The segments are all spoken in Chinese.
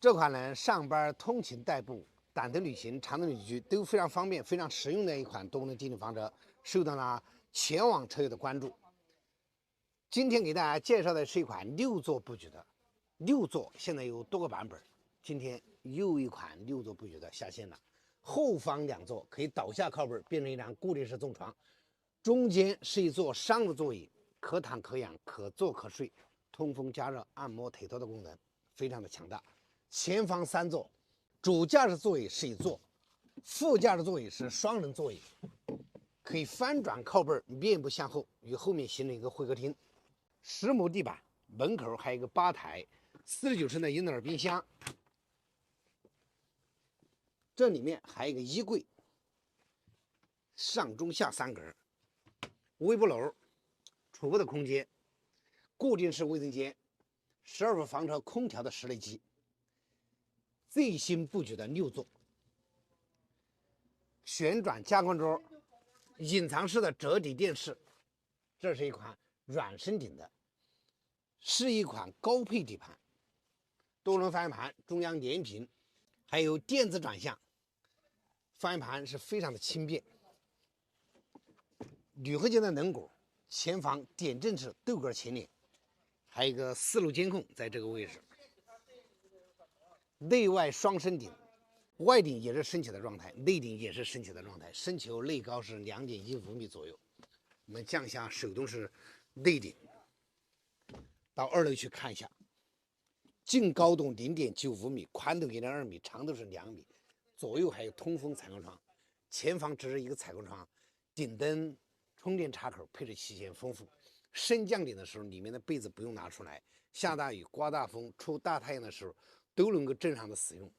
这款呢，上班、通勤代步、短途旅行、长途旅居都非常方便、非常实用的一款多功能定制房车，受到了全网车友的关注。今天给大家介绍的是一款6座布局的，6座现在有多个版本。今天又一款6座布局的下线了，后方2座可以倒下靠背，变成一张固定式重床，中间是一座商务座椅，可躺可仰，可坐可睡，通风加热、按摩腿托的功能非常的强大。前方3座，主驾驶座椅是一座，副驾驶座椅是双人座椅，可以翻转靠背，面部向后，与后面形成一个会客厅。实木地板，门口还有一个吧台，49寸的英特尔冰箱，这里面还有一个衣柜，上中下3格，微波炉，储物的空间，固定式卫生间，12伏房车空调的室内机。最新布局的6座，旋转加工桌，隐藏式的折叠电视，这是一款软身顶的，是一款高配底盘，多轮方向盘中央连屏，还有电子转向，方向盘是非常的轻便。铝合金的轮毂，前方点阵式镀铬前脸，还有一个4路监控在这个位置。内外双升顶，外顶也是升起的状态，内顶也是升起的状态，升球内高是2.15米左右。我们降下手动式内顶，到2楼去看一下，净高度0.95米，宽度1.2米，长度是2米，左右还有通风采光窗，前方只是一个采光窗，顶灯、充电插口配置齐全丰富。升降顶的时候，里面的被子不用拿出来，下大雨、刮大风、出大太阳的时候都能够正常的使用。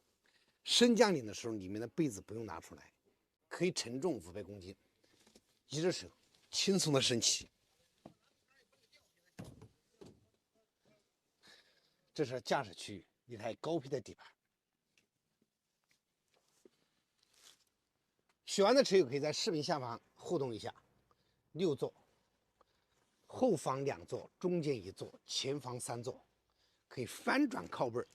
升降顶的时候，里面的被子不用拿出来，可以承重500公斤，一只手轻松的升起。这是驾驶区域一台高配的底盘。喜欢的车友可以在视频下方互动一下。6座，后方2座，中间1座，前方3座，可以翻转靠背，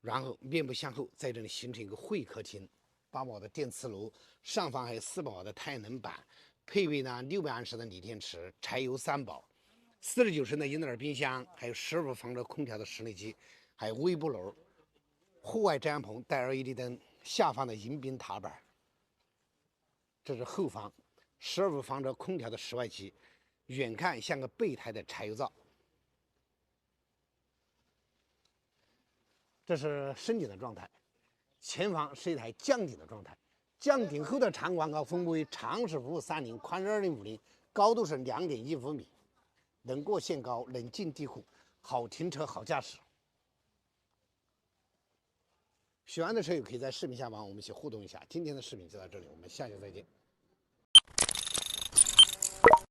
然后面部向后，在这里形成一个会客厅。8瓦的电磁炉，上方还有400瓦的太阳能板，配备呢600安时的锂电池，柴油3宝，49寸的英特尔冰箱，还有12伏房车空调的室内机，还有微波炉，户外遮阳棚带 LED 灯，下方的迎宾踏板。这是后方12伏房车空调的室外机，远看像个备胎的柴油灶。这是升顶的状态，前方是一台降顶的状态。降顶后的长广告分为长是5.30，宽是2.50，高度是2.15米，能过限高，能进地库，好停车，好驾驶。喜欢的车友可以在视频下方我们一起互动一下。今天的视频就到这里，我们下期再见。